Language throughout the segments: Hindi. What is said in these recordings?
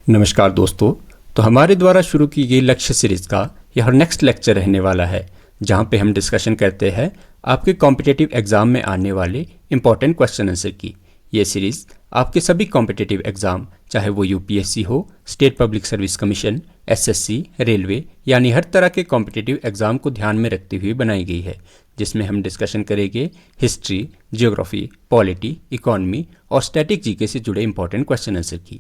नमस्कार दोस्तों। तो हमारे द्वारा शुरू की गई लक्ष्य सीरीज़ का यह नेक्स्ट लेक्चर रहने वाला है, जहां पे हम डिस्कशन करते हैं आपके कॉम्पिटिटिव एग्ज़ाम में आने वाले इंपॉर्टेंट क्वेश्चन आंसर की। ये सीरीज़ आपके सभी कॉम्पिटिटिव एग्ज़ाम, चाहे वो यूपीएससी हो, state public service commission, SSC, railway, यानी हर तरह के कॉम्पिटिटिव एग्ज़ाम को ध्यान में रखते हुए बनाई गई है, जिसमें हम डिस्कशन करेंगे हिस्ट्री, जियोग्राफी, पॉलिटी, इकोनॉमी और स्टैटिक जीके से जुड़े इंपॉर्टेंट क्वेश्चन आंसर की।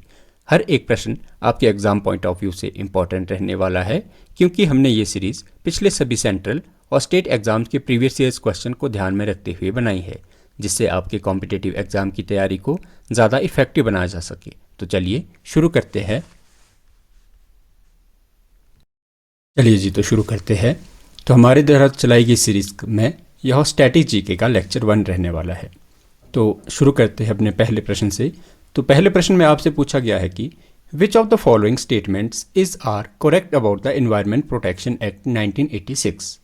हर एक प्रश्न आपके एग्जाम पॉइंट ऑफ व्यू से इम्पॉर्टेंट रहने वाला है, क्योंकि हमने ये सीरीज़ पिछले सभी सेंट्रल और स्टेट एग्जाम्स के प्रीवियस ईयर्स क्वेश्चन को ध्यान में रखते हुए बनाई है, जिससे आपके कॉम्पिटिटिव एग्जाम की तैयारी को ज़्यादा इफेक्टिव बनाया जा सके। तो चलिए शुरू करते हैं। शुरू करते हैं। तो हमारे द्वारा चलाई गई सीरीज़ में यह स्टैटिक जीके का लेक्चर 1 रहने वाला है। तो शुरू करते हैं अपने पहले प्रश्न से। तो पहले प्रश्न में आपसे पूछा गया है कि which of the following statements is are correct about the environment protection act 1986।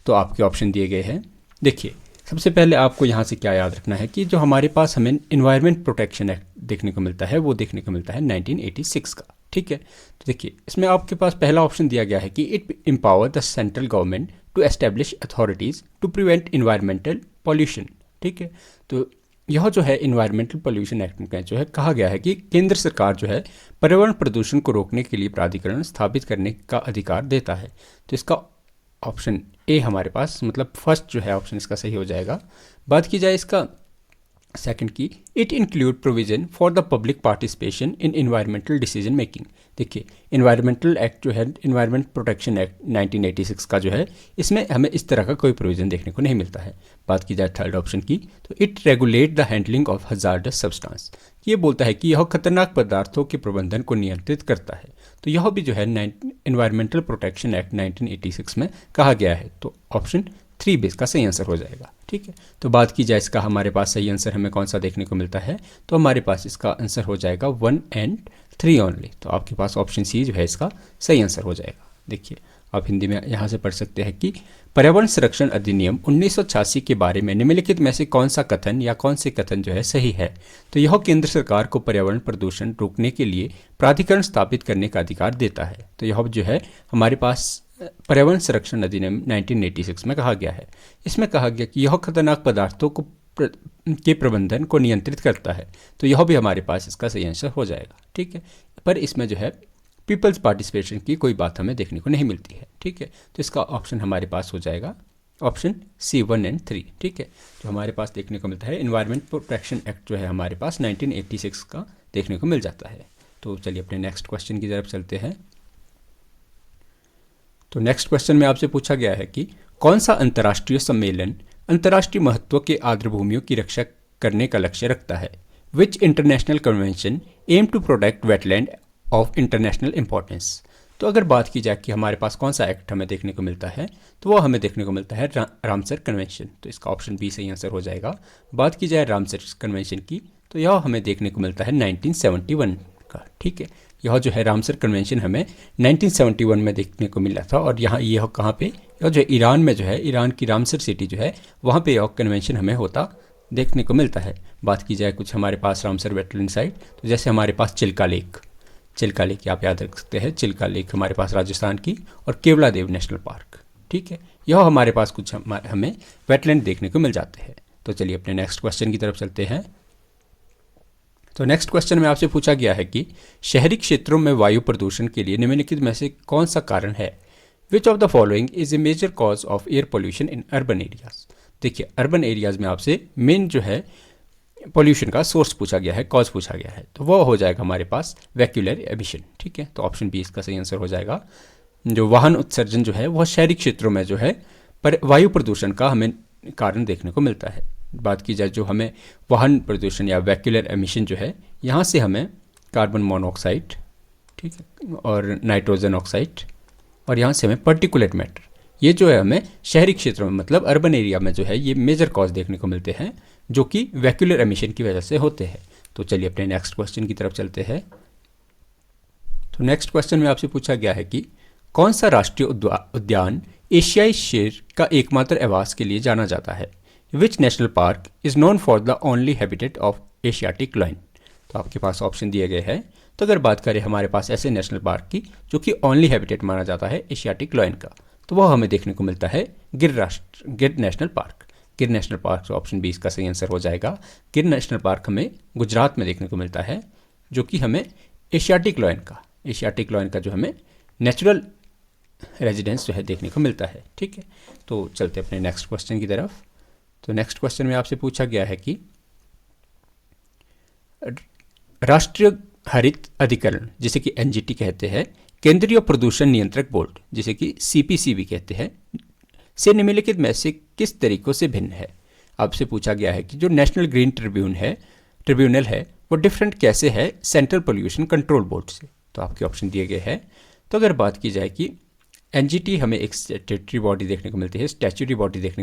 तो आपके ऑप्शन दिए गए हैं। देखिए, सबसे पहले आपको यहाँ से क्या याद रखना है कि जो हमारे पास हमें एनवायरनमेंट प्रोटेक्शन एक्ट देखने को मिलता है, वो देखने को मिलता है 1986 का। ठीक है, तो देखिए इसमें आपके पास पहला ऑप्शन दिया गया है कि it empower the central government to establish authorities to prevent environmental pollution. ठीक है, तो यह जो है इन्वायरमेंटल पोल्यूशन एक्ट में जो है कहा गया है कि केंद्र सरकार जो है पर्यावरण प्रदूषण को रोकने के लिए प्राधिकरण स्थापित करने का अधिकार देता है। तो इसका ऑप्शन ए हमारे पास, मतलब फर्स्ट जो है ऑप्शन इसका सही हो जाएगा। बात की जाए इसका सेकंड की, it include provision for the public participation in environmental decision making. देखिए, इन्वायरमेंटल एक्ट जो है, इन्वायरमेंट प्रोटेक्शन एक्ट 1986 का जो है, इसमें हमें इस तरह का कोई प्रोविजन देखने को नहीं मिलता है। बात की जाए थर्ड ऑप्शन की, तो it regulate the handling of hazardous substance. ये बोलता है कि यह खतरनाक पदार्थों के प्रबंधन को नियंत्रित करता है। तो यह भी जो है इन्वायरमेंटल प्रोटेक्शन एक्ट 1986 में कहा गया है। तो ऑप्शन 3 बेस का सही आंसर हो जाएगा। ठीक है, तो बात की जाए इसका हमारे पास सही आंसर हमें कौन सा देखने को मिलता है, तो हमारे पास इसका आंसर हो जाएगा 1 and 3 ओनली। तो आपके पास ऑप्शन सी जो है इसका सही आंसर हो जाएगा। देखिए, आप हिंदी में यहाँ से पढ़ सकते हैं कि पर्यावरण संरक्षण अधिनियम 1986 के बारे में निम्नलिखित में से कौन सा कथन या कौन से कथन जो है सही है। तो यह केंद्र सरकार को पर्यावरण प्रदूषण रोकने के लिए प्राधिकरण स्थापित करने का अधिकार देता है। तो यह जो है हमारे पास पर्यावरण संरक्षण अधिनियम 1986 में कहा गया है। इसमें कहा गया कि यह खतरनाक पदार्थों को के प्रबंधन को नियंत्रित करता है। तो यह भी हमारे पास इसका सही आंसर हो जाएगा। ठीक है, पर इसमें जो है पीपल्स पार्टिसिपेशन की कोई बात हमें देखने को नहीं मिलती है। ठीक है, तो इसका ऑप्शन हमारे पास हो जाएगा ऑप्शन सी 1 and 3। ठीक है, जो हमारे पास देखने को मिलता है इन्वायरमेंट प्रोटेक्शन एक्ट जो है हमारे पास 1986 का देखने को मिल जाता है। तो चलिए अपने नेक्स्ट क्वेश्चन की तरफ चलते हैं। तो नेक्स्ट क्वेश्चन में आपसे पूछा गया है कि कौन सा अंतर्राष्ट्रीय सम्मेलन अंतर्राष्ट्रीय महत्व के आर्द्रभूमियों की रक्षा करने का लक्ष्य रखता है। Which international convention aim to protect wetland of international importance. तो अगर बात की जाए कि हमारे पास कौन सा एक्ट हमें देखने को मिलता है, तो वो हमें देखने को मिलता है रामसर कन्वेंशन। तो इसका ऑप्शन बी सही आंसर हो जाएगा। बात की जाए रामसर कन्वेंशन की, तो यह हमें देखने को मिलता है 1971 का। ठीक है, यह जो है रामसर कन्वेंशन हमें 1971 में देखने को मिला था। और यहाँ यह कहाँ पे, यह जो ईरान में जो है, ईरान की रामसर सिटी जो है, वहाँ पे यह कन्वेंशन हमें होता देखने को मिलता है। बात की जाए कुछ हमारे पास रामसर वेटलैंड साइट, तो जैसे हमारे पास चिल्का लेक आप याद रख सकते हैं। चिल्का लेक हमारे पास राजस्थान की, और केवलादेव नेशनल पार्क। ठीक है, यह हमारे पास कुछ हमें वेटलैंड देखने को मिल जाते हैं। तो चलिए अपने नेक्स्ट क्वेश्चन की तरफ चलते हैं। तो नेक्स्ट क्वेश्चन में आपसे पूछा गया है कि शहरी क्षेत्रों में वायु प्रदूषण के लिए निम्नलिखित में से कौन सा कारण है। Which of the following is a major cause of air pollution in urban areas. देखिए, अर्बन एरियाज में आपसे मेन जो है पोल्यूशन का सोर्स पूछा गया है, कॉज पूछा गया है, तो वो हो जाएगा हमारे पास वैक्यूलर एमिशन। ठीक है, तो ऑप्शन बी इसका सही आंसर हो जाएगा। जो वाहन उत्सर्जन जो है वह शहरी क्षेत्रों में जो है पर वायु प्रदूषण का हमें कारण देखने को मिलता है। बात की जाए जो हमें वाहन प्रदूषण या वैक्यूलर एमिशन जो है, यहाँ से हमें कार्बन मोनोऑक्साइड, ठीक है, और नाइट्रोजन ऑक्साइड, और यहाँ से हमें पर्टिकुलेट मैटर, ये जो है हमें शहरी क्षेत्रों में मतलब अर्बन एरिया में जो है ये मेजर कॉज देखने को मिलते हैं, जो कि वैक्यूलर एमिशन की वजह से होते हैं। तो चलिए अपने नेक्स्ट क्वेश्चन की तरफ चलते हैं। तो नेक्स्ट क्वेश्चन में आपसे पूछा गया है कि कौन सा राष्ट्रीय उद्यान एशियाई शेर का एकमात्र आवास के लिए जाना जाता है। Which national park is known for the only habitat of Asiatic lion. तो आपके पास ऑप्शन दिए गए हैं। तो अगर बात करें हमारे पास ऐसे नेशनल पार्क की जो कि ओनली हैबिटेट माना जाता है एशियाटिक लॉयन का, तो वह हमें देखने को मिलता है गिर नेशनल पार्क। गिर नेशनल पार्क, तो ऑप्शन बी इसका सही आंसर हो जाएगा। गिर नेशनल पार्क हमें गुजरात में देखने को मिलता है, जो कि हमें एशियाटिक लॉयन का जो हमें नेचुरल रेजिडेंस जो है देखने को मिलता है। ठीक है, तो चलते अपने नेक्स्ट क्वेश्चन की तरफ। तो नेक्स्ट क्वेश्चन में आपसे पूछा गया है कि राष्ट्रीय हरित अधिकरण, जिसे कि एनजीटी कहते हैं, केंद्रीय प्रदूषण नियंत्रक बोर्ड, जिसे कि सीपीसीबी कहते हैं, से निम्नलिखित में से किस तरीकों से भिन्न है। आपसे पूछा गया है कि जो नेशनल ग्रीन ट्रिब्यूनल है वो डिफरेंट कैसे है सेंट्रल पोल्यूशन कंट्रोल बोर्ड से। तो आपके ऑप्शन दिए गए हैं। तो अगर बात की जाए कि एनजीटी हमें एक स्टैट्यूटरी बॉडी देखने को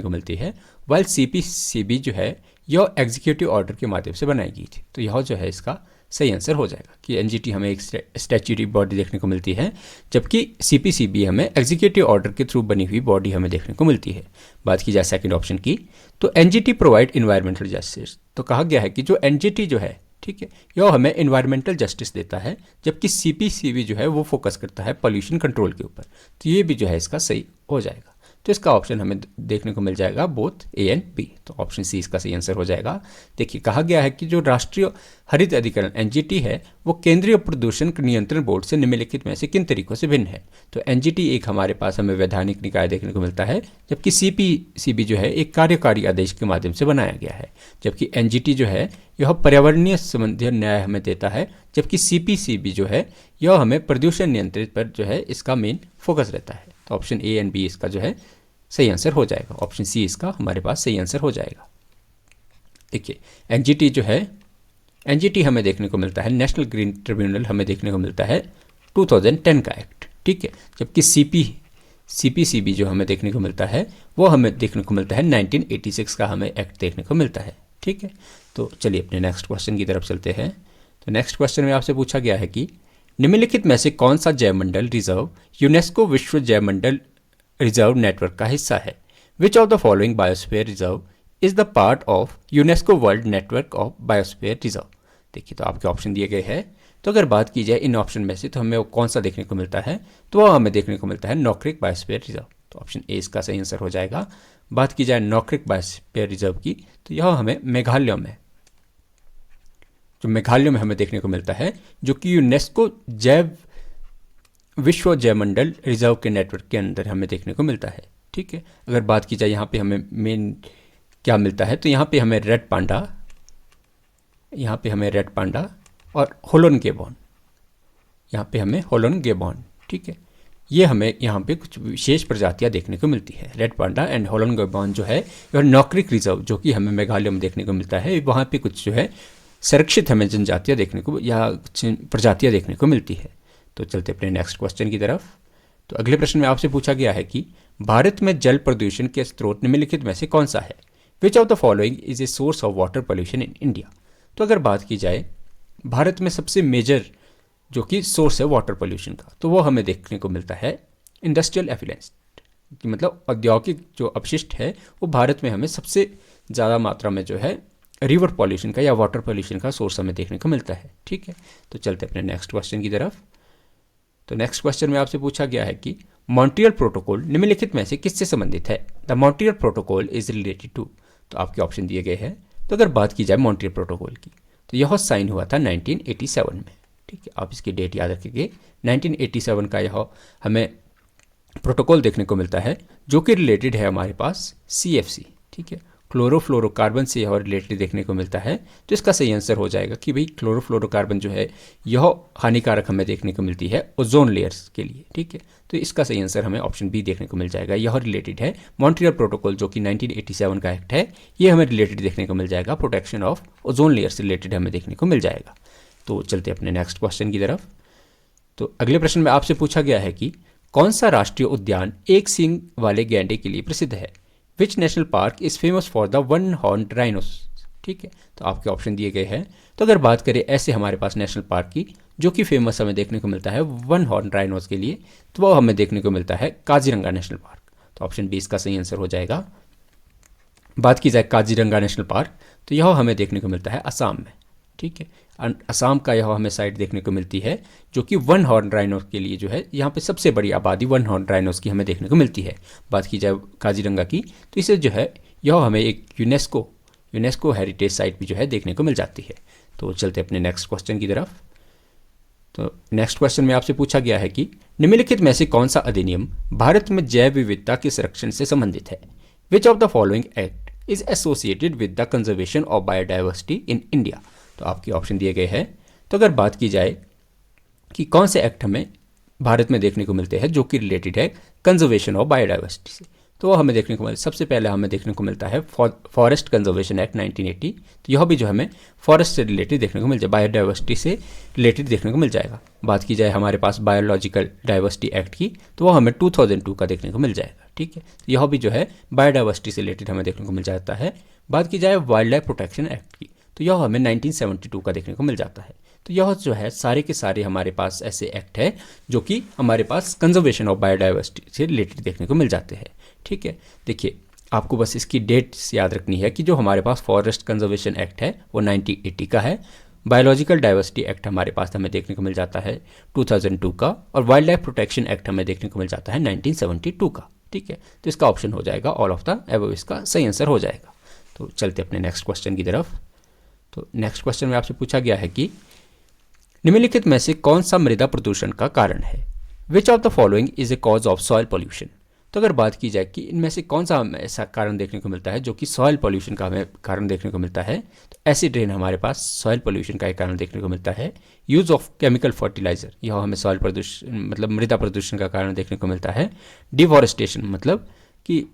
मिलती है, वाइल सीपीसीबी जो है यह एग्जीक्यूटिव ऑर्डर के माध्यम से बनाई गई थी। तो यह जो है इसका सही आंसर हो जाएगा कि एनजीटी हमें एक स्टैट्यूटरी बॉडी देखने को मिलती है, जबकि सीपीसीबी हमें एग्जीक्यूटिव ऑर्डर के थ्रू बनी हुई बॉडी हमें देखने को मिलती है। बात की जाए सेकंड ऑप्शन की, तो एनजीटी प्रोवाइड इन्वायरमेंटल जस्टिस। तो कहा गया है कि जो एनजीटी जो है, ठीक है, यह हमें इन्वायरमेंटल जस्टिस देता है, जबकि सीपीसीबी जो है वो फोकस करता है पॉल्यूशन कंट्रोल के ऊपर। तो ये भी जो है इसका सही हो जाएगा। तो इसका ऑप्शन हमें देखने को मिल जाएगा बोथ ए एंड बी। तो ऑप्शन सी इसका सही आंसर हो जाएगा। देखिए, कहा गया है कि जो राष्ट्रीय हरित अधिकरण एनजीटी है वो केंद्रीय प्रदूषण नियंत्रण बोर्ड से निम्नलिखित में से किन तरीकों से भिन्न है। तो एनजीटी एक हमारे पास हमें वैधानिक निकाय देखने को मिलता है, जबकि सीपीसीबी जो है एक कार्यकारी आदेश के माध्यम से बनाया गया है। जबकि एनजीटी जो है यह पर्यावरणीय संबंधी न्याय हमें देता है, जबकि सीपीसीबी जो है यह हमें प्रदूषण नियंत्रित पर जो है इसका मेन फोकस रहता है। तो ऑप्शन ए एंड बी इसका जो है सही आंसर हो जाएगा। ऑप्शन सी इसका हमारे पास सही आंसर हो जाएगा। देखिए, एनजीटी जो है, एनजीटी हमें देखने को मिलता है, नेशनल ग्रीन ट्रिब्यूनल हमें देखने को मिलता है 2010 का एक्ट, ठीक है, जबकि सीपीसीबी जो हमें देखने को मिलता है वो हमें देखने को मिलता है 1986 का हमें एक्ट देखने को मिलता है। ठीक है, तो चलिए अपने नेक्स्ट क्वेश्चन की तरफ चलते हैं। तो नेक्स्ट क्वेश्चन में आपसे पूछा गया है कि निम्नलिखित में से कौन सा जैवमंडल रिजर्व यूनेस्को विश्व जैवमंडल रिजर्व नेटवर्क का हिस्सा है। Which of the following biosphere reserve is the part of UNESCO world network of biosphere reserve. देखिए, तो आपके ऑप्शन दिए गए हैं। तो अगर बात की जाए इन ऑप्शन में से, तो हमें कौन सा देखने को मिलता है, तो वह हमें देखने को मिलता है नॉकरिक बायोस्फीयर रिजर्व। तो ऑप्शन ए इसका सही आंसर हो जाएगा। बात की जाए नॉकरिक बायोस्फीयर रिजर्व की, तो यह हमें मेघालय में हमें देखने को मिलता है, जो कि यूनेस्को विश्व जैवमंडल रिजर्व के नेटवर्क के अंदर हमें देखने को मिलता है। ठीक है, अगर बात की जाए यहाँ पे हमें मेन क्या मिलता है, तो यहाँ पे हमें रेड पांडा और होलोन गेबॉन, ठीक है, ये हमें यहाँ पे कुछ विशेष प्रजातियाँ देखने को मिलती है। रेड पांडा एंड होलोन गेबॉन जो है और नॉकरिक रिजर्व जो कि हमें मेघालय में देखने को मिलता है, वहाँ पे कुछ जो है संरक्षित हमें जनजातियाँ देखने को या कुछ प्रजातियाँ देखने को मिलती है। तो चलते अपने नेक्स्ट क्वेश्चन की तरफ। तो अगले प्रश्न में आपसे पूछा गया है कि भारत में जल प्रदूषण के स्रोत निम्नलिखित में से कौन सा है। Which of the following is a source of water pollution in India. तो अगर बात की जाए भारत में सबसे मेजर जो कि सोर्स है वाटर पोल्यूशन का, तो वो हमें देखने को मिलता है इंडस्ट्रियल एफिलेंस, मतलब औद्योगिक जो अपशिष्ट है वो भारत में हमें सबसे ज़्यादा मात्रा में जो है रिवर पॉल्यूशन का या वाटर पॉल्यूशन का सोर्स हमें देखने को मिलता है। ठीक है, तो चलते अपने नेक्स्ट क्वेश्चन की तरफ। तो नेक्स्ट क्वेश्चन में आपसे पूछा गया है कि मॉन्ट्रियल प्रोटोकॉल निम्नलिखित में से किससे संबंधित है। The Montreal protocol is related to. तो आपके ऑप्शन दिए गए हैं। तो अगर बात की जाए मॉन्ट्रियल प्रोटोकॉल की, तो यह साइन हुआ था 1987 में। ठीक है, आप इसकी डेट याद रखिए। 1987 का यह हमें प्रोटोकॉल देखने को मिलता है, जो कि रिलेटेड है हमारे पास CFC, ठीक है, क्लोरोफ्लोरोकार्बन से यह रिलेटेड देखने को मिलता है। तो इसका सही आंसर हो जाएगा कि भाई क्लोरोफ्लोरोकार्बन जो है यह हानिकारक हमें देखने को मिलती है ओजोन लेयर्स के लिए। ठीक है, तो इसका सही आंसर हमें ऑप्शन बी देखने को मिल जाएगा। यह रिलेटेड है मॉन्ट्रियल प्रोटोकॉल जो कि 1987 का एक्ट है, ये हमें रिलेटेड देखने को मिल जाएगा, प्रोटेक्शन ऑफ ओजोन लेयर से रिलेटेड हमें देखने को मिल जाएगा। तो चलते अपने नेक्स्ट क्वेश्चन की तरफ। तो अगले प्रश्न में आपसे पूछा गया है कि कौन सा राष्ट्रीय उद्यान एक सींग वाले गैंडे के लिए प्रसिद्ध है। Which national park is famous for the one horn rhinos. ठीक है, तो आपके ऑप्शन दिए गए हैं। तो अगर बात करें ऐसे हमारे पास नेशनल पार्क की जो कि फेमस हमें देखने को मिलता है वन हॉर्न राइनोस के लिए, तो वो हमें देखने को मिलता है काजीरंगा नेशनल पार्क। तो ऑप्शन बी इसका सही आंसर हो जाएगा। बात की जाए काजीरंगा नेशनल पार्क, तो यह हमें देखने को मिलता है असम में। ठीक है। असम का यह हमें साइट देखने को मिलती है जो कि वन हॉर्न राइनो के लिए जो है यहाँ पे सबसे बड़ी आबादी वन हॉर्न राइनोस की हमें देखने को मिलती है। बात की जाए काजीरंगा की तो इसे जो है यह हमें एक यूनेस्को हेरिटेज साइट भी जो है देखने को मिल जाती है। तो चलते अपने नेक्स्ट क्वेश्चन की तरफ। तो नेक्स्ट क्वेश्चन में आपसे पूछा गया है कि निम्नलिखित में से कौन सा अधिनियम भारत में जैव विविधता के संरक्षण से संबंधित है? Which of the following act is associated with the conservation of biodiversity in India? तो आपके ऑप्शन दिए गए हैं। तो अगर बात की जाए कि कौन से एक्ट हमें भारत में देखने को मिलते हैं जो कि रिलेटेड है कंजर्वेशन ऑफ बायोडाइवर्सिटी से, तो वो हमें देखने को मिलता है। सबसे पहले हमें देखने को मिलता है फॉरेस्ट कंजर्वेशन एक्ट 1980। तो यह भी जो हमें फॉरेस्ट से रिलेटेड देखने को मिल जाए, बायोडाइवर्सिटी से रिलेटेड देखने को मिल जाएगा। बात की जाए हमारे पास बायोलॉजिकल डाइवर्सिटी एक्ट की तो वह हमें 2002 का देखने को मिल जाएगा। ठीक है, तो यह भी जो है बायोडाइवर्सिटी से रिलेटेड हमें देखने को मिल जाता है। बात की जाए वाइल्ड लाइफ प्रोटेक्शन एक्ट की तो यह हमें 1972 का देखने को मिल जाता है। तो यह जो है सारे के सारे हमारे पास ऐसे एक्ट है जो कि हमारे पास कंजर्वेशन ऑफ बायोडाइवर्सिटी से रिलेटेड देखने को मिल जाते हैं। ठीक है, देखिए आपको बस इसकी डेट्स याद रखनी है कि जो हमारे पास फॉरेस्ट कंजर्वेशन एक्ट है वो 1980 का है, बायोलॉजिकल डाइवर्सिटी एक्ट हमारे पास हमें देखने को मिल जाता है 2002 का, और वाइल्ड लाइफ प्रोटेक्शन एक्ट हमें देखने को मिल जाता है 1972 का। ठीक है, तो इसका ऑप्शन हो जाएगा ऑल ऑफ द एबव, इसका सही आंसर हो जाएगा। तो चलते अपने नेक्स्ट क्वेश्चन की तरफ। तो नेक्स्ट क्वेश्चन में आपसे पूछा गया है कि निम्नलिखित में से कौन सा मृदा प्रदूषण का कारण है? Which of the following is A cause of soil pollution? तो अगर बात की जाए कि इनमें से कौन सा हमें ऐसा कारण देखने को मिलता है जो कि सॉइल पॉल्यूशन का हमें कारण देखने को मिलता है, तो एसिड रेन हमारे पास सॉइल पॉल्यूशन का एक कारण देखने को मिलता है। यूज़ ऑफ केमिकल फर्टिलाइजर यह हमें सॉइल प्रदूषण मतलब मृदा प्रदूषण का कारण देखने को मिलता है। डिफॉरेस्टेशन मतलब कि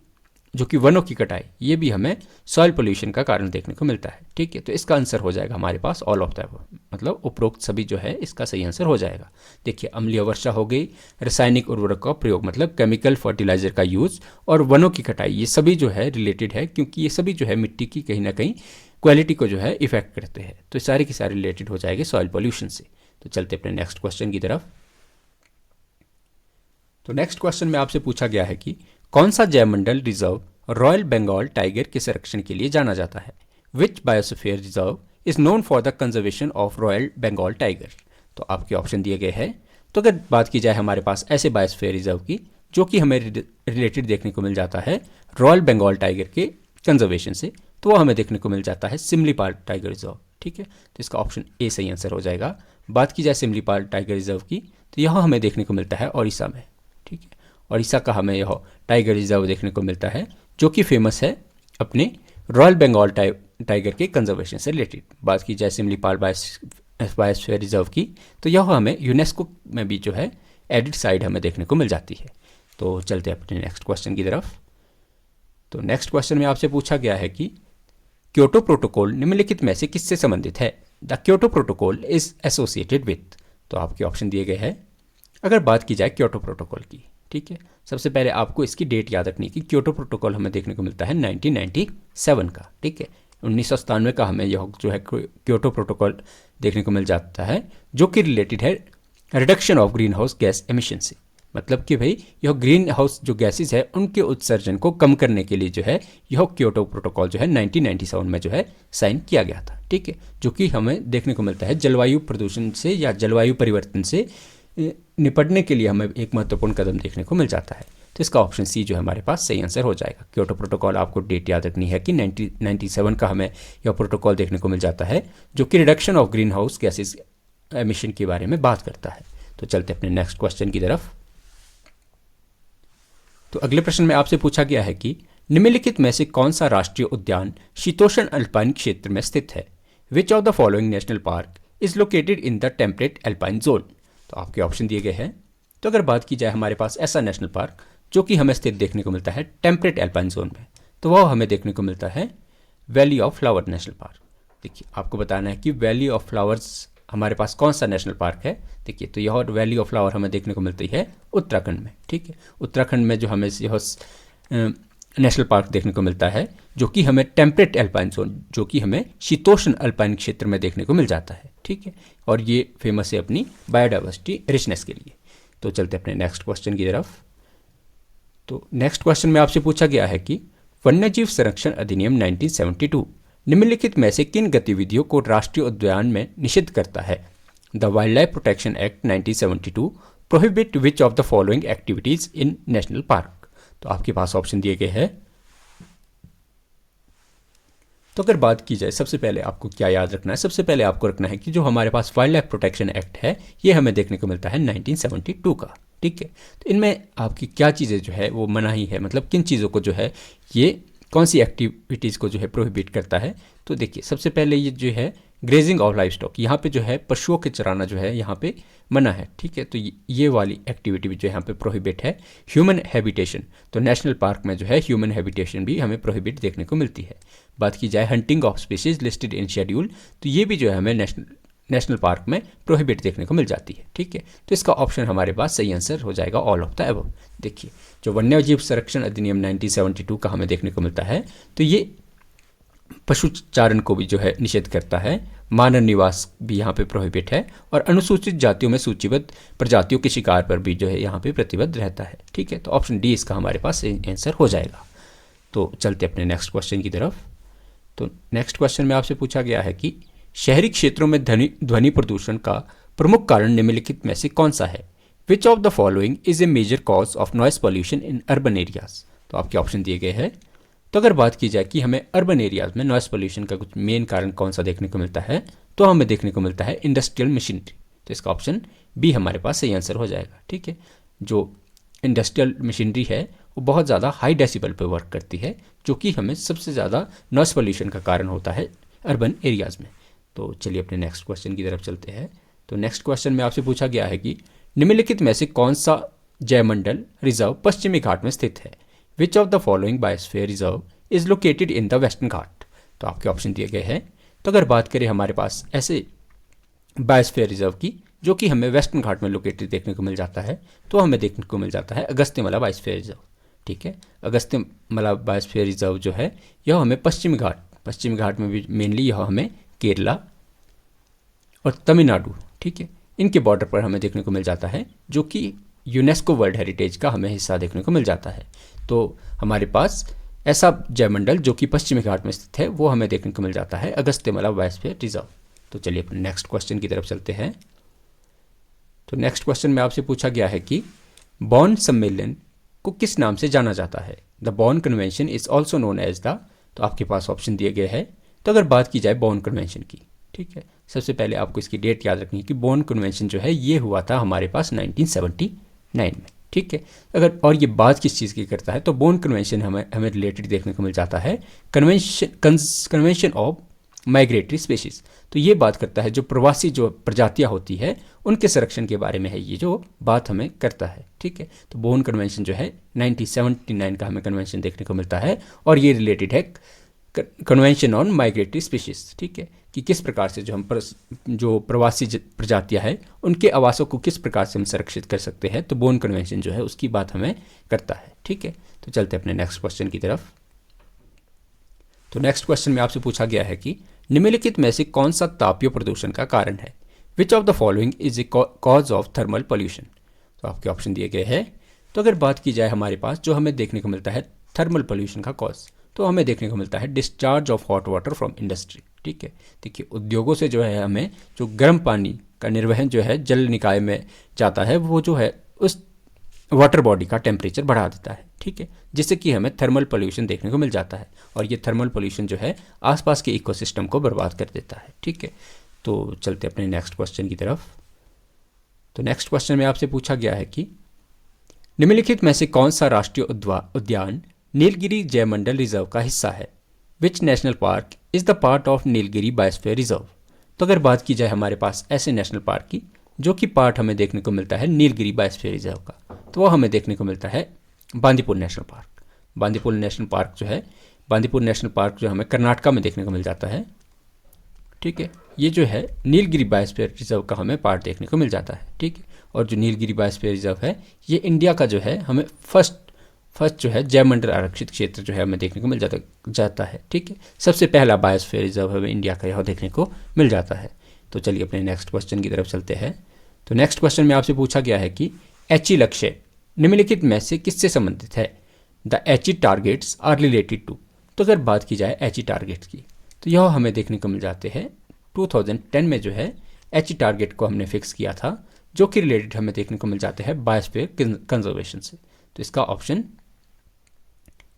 जो कि वनों की कटाई, ये भी हमें सॉइल पोल्यूशन का कारण देखने को मिलता है। ठीक है, तो इसका आंसर हो जाएगा हमारे पास ऑल ऑफ द अबव, मतलब उपरोक्त सभी जो है इसका सही आंसर हो जाएगा। देखिए अम्लीय वर्षा हो गई, रासायनिक उर्वरक का प्रयोग मतलब केमिकल फर्टिलाइजर का यूज़, और वनों की कटाई, ये सभी जो है रिलेटेड है क्योंकि ये सभी जो है मिट्टी की कहीं ना कहीं क्वालिटी को जो है इफेक्ट करते हैं। तो सारे के सारे रिलेटेड हो जाएंगे सॉइल पोल्यूशन से। तो चलते अपने नेक्स्ट क्वेश्चन की तरफ। तो नेक्स्ट क्वेश्चन में आपसे पूछा गया है कि कौन सा जैवमंडल रिजर्व रॉयल बंगाल टाइगर के संरक्षण के लिए जाना जाता है? Which biosphere reserve is known for the conservation of royal Bengal tiger? तो आपके ऑप्शन दिए गए हैं। तो अगर बात की जाए हमारे पास ऐसे बायोस्फीयर रिजर्व की जो कि हमें रिलेटेड देखने को मिल जाता है रॉयल बंगाल टाइगर के कंजर्वेशन से, तो वो हमें देखने को मिल जाता है सिमलीपाल टाइगर रिजर्व। ठीक है, तो इसका ऑप्शन ए सही आंसर हो जाएगा। बात की जाए सिमलीपाल टाइगर रिजर्व की तो यह हमें देखने को मिलता है ओडिशा में। ठीक है, ओडिशा का हमें यह टाइगर रिजर्व देखने को मिलता है जो कि फेमस है अपने रॉयल बंगाल टाइगर के कंजर्वेशन से रिलेटेड। बात की जाए सिमलीपाल बायोस्फीयर रिजर्व की तो यह हमें यूनेस्को में भी जो है एडिट साइड हमें देखने को मिल जाती है। तो चलते अपने नेक्स्ट क्वेश्चन की तरफ। तो नेक्स्ट क्वेश्चन में आपसे पूछा गया है कि क्योटो प्रोटोकॉल निम्नलिखित में से किससे संबंधित है? The Kyoto protocol is associated with. तो आपके ऑप्शन दिए गए हैं। अगर बात की जाए क्योटो प्रोटोकॉल की, ठीक है, सबसे पहले आपको इसकी डेट याद रखनी है कि क्योटो प्रोटोकॉल हमें देखने को मिलता है 1997 का। ठीक है, 1997 का हमें यह जो है क्योटो प्रोटोकॉल देखने को मिल जाता है जो कि रिलेटेड है reduction of green house gas emission से। मतलब कि भाई यह ग्रीन हाउस जो गैसेज है उनके उत्सर्जन को कम करने के लिए जो है यह क्योटो प्रोटोकॉल जो है 1997 में जो है साइन किया गया था। ठीक है, जो कि हमें देखने को मिलता है जलवायु प्रदूषण से या जलवायु परिवर्तन से निपटने के लिए हमें एक महत्वपूर्ण कदम देखने को मिल जाता है। तो इसका ऑप्शन सी जो है हमारे पास सही आंसर हो जाएगा। क्योटो प्रोटोकॉल आपको डेट याद रखनी है कि 1997 का हमें यह प्रोटोकॉल देखने को मिल जाता है जो कि reduction of green house gases emission के बारे में बात करता है। तो चलते अपने नेक्स्ट क्वेश्चन की तरफ। तो अगले प्रश्न में आपसे पूछा गया है कि निम्नलिखित में से कौन सा राष्ट्रीय उद्यान शीतोष्ण अल्पाइन क्षेत्र में स्थित है? Which of the following national park is located in the temperate alpine zone? तो आपके ऑप्शन दिए गए हैं। तो अगर बात की जाए हमारे पास ऐसा नेशनल पार्क जो कि हमें स्थित देखने को मिलता है टेम्परेट अल्पाइन जोन में, तो वह हमें देखने को मिलता है valley of flower national park. देखिए आपको बताना है कि वैली ऑफ फ्लावर्स हमारे पास कौन सा नेशनल पार्क है। देखिए तो यह वैली ऑफ फ्लावर हमें देखने को मिलती है उत्तराखंड में। ठीक है, उत्तराखंड में जो हमें यह नेशनल पार्क देखने को मिलता है जो कि हमें टेम्परेट अल्पाइन जोन जो कि हमें शीतोष्ण अल्पाइन क्षेत्र में देखने को मिल जाता है। ठीक है, और ये फेमस है अपनी बायोडाइवर्सिटी रिचनेस के लिए। तो चलते अपने नेक्स्ट क्वेश्चन की तरफ। तो नेक्स्ट क्वेश्चन में आपसे पूछा गया है कि वन्यजीव संरक्षण अधिनियम 1972 निम्नलिखित में से किन गतिविधियों को राष्ट्रीय उद्यान में निषिद्ध करता है? The wild life protection act 1972 prohibit which of the following activities in national park? तो आपके पास ऑप्शन दिए गए हैं। तो अगर बात की जाए, सबसे पहले आपको क्या याद रखना है? सबसे पहले आपको रखना है कि जो हमारे पास वाइल्ड लाइफ प्रोटेक्शन एक्ट है, ये हमें देखने को मिलता है 1972 का। ठीक है, तो इनमें आपकी क्या चीज़ें जो है वो मनाही है, मतलब किन चीज़ों को जो है ये कौन सी एक्टिविटीज़ को जो है प्रोहिबिट करता है? तो देखिए, सबसे पहले ये जो है ग्रेजिंग ऑफ लाइफ स्टॉक, यहाँ पे जो है पशुओं के चराना जो है यहाँ पे मना है। ठीक है, तो ये वाली एक्टिविटी भी जो यहाँ पे प्रोहिबिट है। ह्यूमन हैबिटेशन, तो नेशनल पार्क में जो है ह्यूमन हैबिटेशन भी हमें प्रोहिबिट देखने को मिलती है। बात की जाए hunting of species listed in schedule, तो ये भी जो है हमें नेशनल पार्क में प्रोहिबिट देखने को मिल जाती है। ठीक है, तो इसका ऑप्शन हमारे पास सही आंसर हो जाएगा ऑल ऑफ द अबव। देखिए, जो वन्यजीव संरक्षण अधिनियम 1972 का हमें देखने को मिलता है, तो ये पशु चारण को भी जो है निषेध करता है। मानव निवास भी यहाँ पे प्रोहिबिट है, और अनुसूचित जातियों में सूचीबद्ध प्रजातियों के शिकार पर भी जो है यहाँ पे प्रतिबद्ध रहता है। ठीक है, तो ऑप्शन डी इसका हमारे पास आंसर हो जाएगा। तो चलते अपने नेक्स्ट क्वेश्चन की तरफ। तो नेक्स्ट क्वेश्चन में आपसे पूछा गया है कि शहरी क्षेत्रों में ध्वनि प्रदूषण का प्रमुख कारण निम्नलिखित में से कौन सा है? Which of the following is a major cause of noise pollution in urban areas? तो आपके ऑप्शन दिए गए हैं। तो अगर बात की जाए कि हमें अर्बन एरियाज में नॉइस पॉल्यूशन का कुछ मेन कारण कौन सा देखने को मिलता है, तो हमें देखने को मिलता है इंडस्ट्रियल मशीनरी। तो इसका ऑप्शन बी हमारे पास सही आंसर हो जाएगा। ठीक है, जो इंडस्ट्रियल मशीनरी है वो बहुत ज़्यादा हाई डेसिबल पर वर्क करती है, जो कि हमें सबसे ज़्यादा नॉइस पॉल्यूशन का कारण होता है अर्बन एरियाज़ में। तो चलिए अपने नेक्स्ट क्वेश्चन की तरफ चलते हैं। तो नेक्स्ट क्वेश्चन में आपसे पूछा गया है कि निम्नलिखित में से कौन सा जयमंडल रिजर्व पश्चिमी घाट में स्थित है? Which of the following biosphere reserve is located in the western Ghat? तो आपके ऑप्शन दिए गए हैं। तो अगर बात करें हमारे पास ऐसे बायोस्फीयर रिजर्व की जो कि हमें वेस्टर्न घाट में लोकेटेड देखने को मिल जाता है, तो हमें देखने को मिल जाता है अगस्त्यमाला बायोस्फीयर रिजर्व। ठीक है, अगस्त्यमाला बायोस्फीयर रिजर्व जो है यह हमें पश्चिमी घाट में भी मेनली यह हमें केरला और तमिलनाडु, ठीक है, इनके बॉर्डर पर हमें देखने को मिल जाता है, जो कि यूनेस्को वर्ल्ड हेरिटेज का हमें हिस्सा देखने को मिल जाता है। तो हमारे पास ऐसा जयमंडल जो कि पश्चिमी घाट में स्थित है वो हमें देखने को मिल जाता है अगस्त्यमाला बायोस्फीयर रिजर्व। तो चलिए अपने नेक्स्ट क्वेश्चन की तरफ चलते हैं। तो नेक्स्ट क्वेश्चन में आपसे पूछा गया है कि बॉन सम्मेलन को किस नाम से जाना जाता है? The Bonn convention is also known as the. तो आपके पास ऑप्शन दिए गए हैं। तो अगर बात की जाए बॉन कन्वेंशन की, ठीक है, सबसे पहले आपको इसकी डेट याद रखनी है कि बॉन कन्वेंशन जो है ये हुआ था हमारे पास 1979 में। ठीक है, अगर और ये बात किस चीज़ की करता है, तो बॉन कन्वेंशन हमें रिलेटेड देखने को मिल जाता है कन्वेंशन ऑफ माइग्रेटरी स्पेशीज। तो ये बात करता है जो प्रवासी जो प्रजातियां होती है उनके संरक्षण के बारे में है, ये जो बात हमें करता है। ठीक है, तो बोन कन्वेंशन जो है 1979 का हमें कन्वेंशन देखने को मिलता है, और ये रिलेटेड है कन्वेंशन ऑन माइग्रेटरी स्पीशीज। ठीक है, कि किस प्रकार से जो हम जो प्रवासी प्रजातियां हैं उनके आवासों को किस प्रकार से हम संरक्षित कर सकते हैं, तो बोन कन्वेंशन जो है उसकी बात हमें करता है। ठीक है, तो चलते हैं अपने नेक्स्ट क्वेश्चन की तरफ। तो नेक्स्ट क्वेश्चन में आपसे पूछा गया है कि निम्नलिखित में से कौन सा तापीय प्रदूषण का कारण है? Which of the following is A cause of thermal pollution? तो आपके ऑप्शन दिए गए हैं। तो अगर बात की जाए हमारे पास जो हमें देखने को मिलता है थर्मल पॉल्यूशन का कॉज, तो हमें देखने को मिलता है discharge of hot water from industry. ठीक है, देखिए उद्योगों से जो है हमें जो गर्म पानी का निर्वहन जो है जल निकाय में जाता है, वो जो है उस वाटर बॉडी का टेम्परेचर बढ़ा देता है। ठीक है, जिससे कि हमें थर्मल पोल्यूशन देखने को मिल जाता है, और ये थर्मल पोल्यूशन जो है आसपास के इकोसिस्टम को बर्बाद कर देता है। ठीक है, तो चलते अपने नेक्स्ट क्वेश्चन की तरफ। तो नेक्स्ट क्वेश्चन में आपसे पूछा गया है कि निम्नलिखित में से कौन सा राष्ट्रीय उद्यान नीलगिरी जयमंडल रिजर्व का हिस्सा है? Which national park is the part of Nilgiri biosphere reserve? तो अगर बात की जाए हमारे पास ऐसे नेशनल पार्क की जो कि पार्ट हमें देखने को मिलता है नीलगिरी बायोस्फीयर रिजर्व का, तो वो हमें देखने को मिलता है Bandipur national park. Bandipur national park जो हमें कर्नाटका में देखने को मिल जाता है। ठीक है, ये जो है नीलगिरी बायोस्फीयर रिजर्व का हमें पार्ट देखने को मिल जाता है। ठीक है, और जो नीलगिरी बायोस्फीयर रिजर्व है ये इंडिया का जो है हमें फर्स्ट जो है जयमंडल आरक्षित क्षेत्र जो है हमें देखने को मिल जाता है। ठीक है, सबसे पहला बायोस्फीयर रिजर्व हमें इंडिया का यह देखने को मिल जाता है। तो चलिए अपने नेक्स्ट क्वेश्चन की तरफ चलते हैं। तो नेक्स्ट क्वेश्चन में आपसे पूछा गया है कि एचई लक्ष्य निम्नलिखित में से किससे संबंधित है? The Aichi targets are related to. तो अगर बात की जाए एचई टारगेट्स की, तो यह हमें देखने को मिल जाते हैं 2010 में जो है एच टारगेट को हमने फिक्स किया था, जो कि रिलेटेड हमें देखने को मिल जाते हैं बायोस्फीयर कंजर्वेशन से। तो इसका option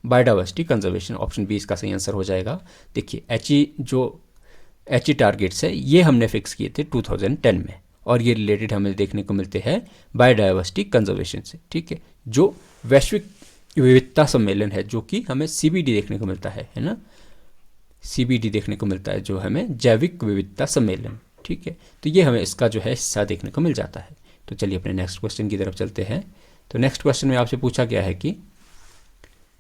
biodiversity conservation, option B इसका सही आंसर हो जाएगा। देखिए एच टारगेट्स है ये हमने फिक्स किए थे 2010 में, और ये रिलेटेड हमें देखने को मिलते हैं बायोडाइवर्सिटी कंजर्वेशन से। ठीक है, जो वैश्विक विविधता सम्मेलन है, जो कि हमें CBD देखने को मिलता है ना, CBD देखने को मिलता है जो हमें जैविक विविधता सम्मेलन। ठीक है, तो ये हमें इसका जो है हिस्सा देखने को मिल जाता है। तो चलिए अपने नेक्स्ट क्वेश्चन की तरफ चलते हैं। तो नेक्स्ट क्वेश्चन में आपसे पूछा गया है कि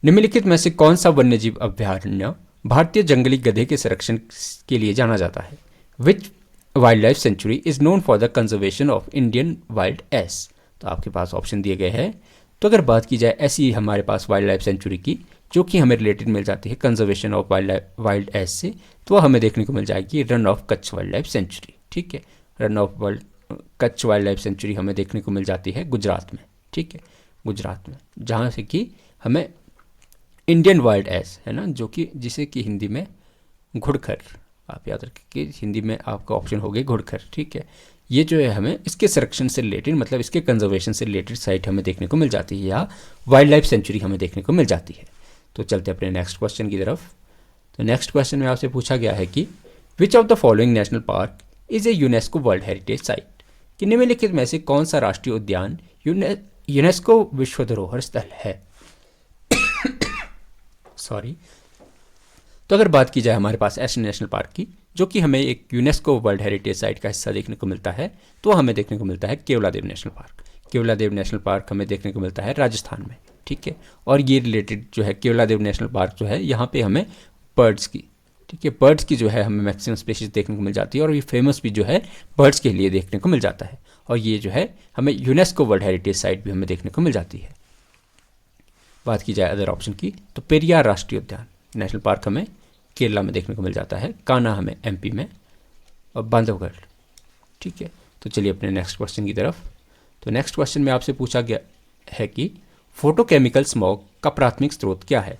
निम्नलिखित में से कौन सा वन्यजीव अभ्यारण्य भारतीय जंगली गधे के संरक्षण के लिए जाना जाता है? Which wildlife sanctuary is known for the conservation of Indian wild ass? तो आपके पास ऑप्शन दिए गए हैं। तो अगर बात की जाए ऐसी हमारे पास वाइल्ड लाइफ सेंचुरी की, जो कि हमें रिलेटेड मिल जाती है कंजर्वेशन ऑफ वाइल्ड एस से, तो वह हमें देखने को मिल जाएगी run of Kutch wild life sanctuary. ठीक है, run of Kutch wild life sanctuary हमें देखने को मिल जाती है गुजरात में। ठीक है, गुजरात में, जहाँ से कि हमें इंडियन वाइल्ड एस है ना, जो कि जिसे कि हिंदी में घुड़खर, आप याद रखिए हिंदी में आपका ऑप्शन हो गया घुड़खर। ठीक है, ये जो है हमें इसके संरक्षण से रिलेटेड, मतलब इसके कंजर्वेशन से रिलेटेड साइट हमें देखने को मिल जाती है, या वाइल्ड लाइफ सेंचुरी हमें देखने को मिल जाती है। तो चलते अपने नेक्स्ट क्वेश्चन की तरफ। तो नेक्स्ट क्वेश्चन में आपसे पूछा गया है कि which of the following national park is a UNESCO world heritage site? कि निम्नलिखित में से कौन सा राष्ट्रीय उद्यान यूनेस्को विश्व धरोहर स्थल है? सॉरी। तो अगर बात की जाए हमारे पास ऐसे नेशनल पार्क की, जो कि हमें एक यूनेस्को वर्ल्ड हेरिटेज साइट का हिस्सा देखने को मिलता है, तो हमें देखने को मिलता है Keoladeo national park. Keoladeo national park हमें देखने को मिलता है राजस्थान में। ठीक है, और ये रिलेटेड जो है केवलादेव नेशनल पार्क जो है, यहाँ पे हमें बर्ड्स की, ठीक है, बर्ड्स की जो है हमें मैक्सिमम स्पीशीज देखने को मिल जाती है, और ये फेमस भी जो है बर्ड्स के लिए देखने को मिल जाता है, और ये जो है हमें यूनेस्को वर्ल्ड हेरिटेज साइट भी हमें देखने को मिल जाती है। बात की जाए अदर ऑप्शन की, तो पेरियार राष्ट्रीय उद्यान नेशनल पार्क हमें केरला में देखने को मिल जाता है, कान्हा हमें MP में, और बांधवगढ़। ठीक है, तो चलिए अपने नेक्स्ट क्वेश्चन की तरफ। तो नेक्स्ट क्वेश्चन में आपसे पूछा गया है कि फोटोकेमिकल स्मोक का प्राथमिक स्रोत क्या है?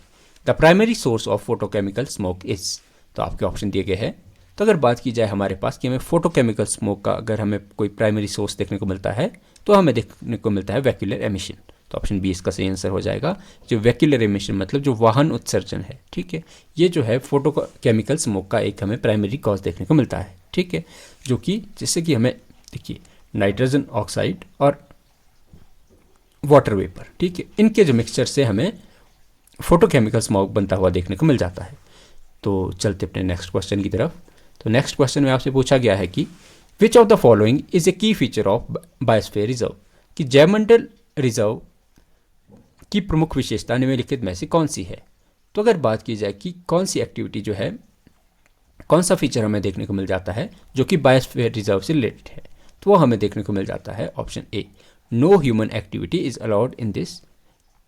The primary source of photochemical smoke is. तो आपके ऑप्शन दिए गए हैं। तो अगर बात की जाए हमारे पास कि हमें फोटोकेमिकल स्मोक का अगर हमें कोई प्राइमरी सोर्स देखने को मिलता है, तो हमें देखने को मिलता है वैक्यूलर एमिशन। तो ऑप्शन बी इसका सही आंसर हो जाएगा। जो वैक्यूलर एमिशन मतलब जो वाहन उत्सर्जन है, ठीक है, ये जो है फोटोकेमिकल स्मोक का एक हमें प्राइमरी कॉज देखने को मिलता है। ठीक है, जो कि जिससे कि हमें देखिए नाइट्रोजन ऑक्साइड और वाटर वेपर, ठीक है, इनके जो मिक्सचर से हमें फोटोकेमिकल स्मोक बनता हुआ देखने को मिल जाता है। तो चलते अपने नेक्स्ट क्वेश्चन की तरफ। तो नेक्स्ट क्वेश्चन में आपसे पूछा गया है कि which of the following is ए की फीचर ऑफ बायोस्फीयर रिजर्व? कि जैवमंडल रिजर्व की प्रमुख विशेषता निम्नलिखित में से कौन सी है? तो अगर बात की जाए कि कौन सी एक्टिविटी जो है, कौन सा फीचर हमें देखने को मिल जाता है जो कि बायोस्फीयर रिजर्व से रिलेटेड है, तो वो हमें देखने को मिल जाता है option A, no human activity is allowed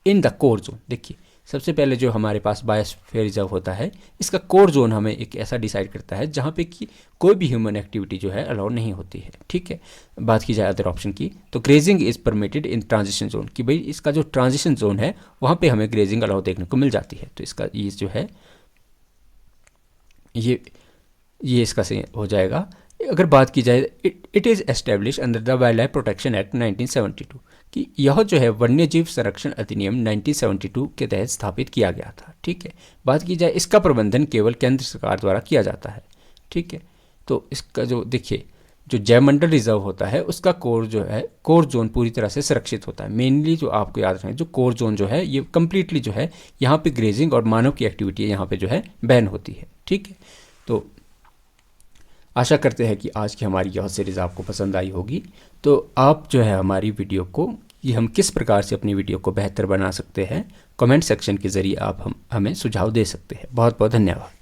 in the core zone. देखिए सबसे पहले जो हमारे पास बायोस्फीयर रिजर्व होता है, इसका कोर जोन हमें एक ऐसा डिसाइड करता है जहाँ पे कि कोई भी ह्यूमन एक्टिविटी जो है अलाउड नहीं होती है। ठीक है, बात की जाए अदर ऑप्शन की, तो grazing is permitted in transition zone, कि भाई इसका जो ट्रांजिशन जोन है वहाँ पे हमें ग्रेजिंग अलाउ देखने को मिल जाती है। तो इसका ये जो है ये इसका सही हो जाएगा। अगर बात की जाए it is establish under the wild life protection act 1972, कि यह जो है वन्यजीव संरक्षण अधिनियम 1972 के तहत स्थापित किया गया था। ठीक है, बात की जाए इसका प्रबंधन केवल केंद्र सरकार द्वारा किया जाता है। ठीक है, तो इसका जो देखिए जो जैवमंडल रिजर्व होता है उसका कोर जो है, कोर जोन पूरी तरह से सुरक्षित होता है। मेनली जो आपको याद रखना है, जो कोर जोन जो है ये कम्प्लीटली जो है यहाँ पे ग्रेजिंग और मानव की एक्टिविटी यहाँ पे जो है बैन होती है। ठीक है, तो आशा करते हैं कि आज की हमारी यह सीरीज़ आपको पसंद आई होगी। तो आप जो है हमारी वीडियो को, कि हम किस प्रकार से अपनी वीडियो को बेहतर बना सकते हैं, कमेंट सेक्शन के ज़रिए आप हमें सुझाव दे सकते हैं। बहुत बहुत धन्यवाद।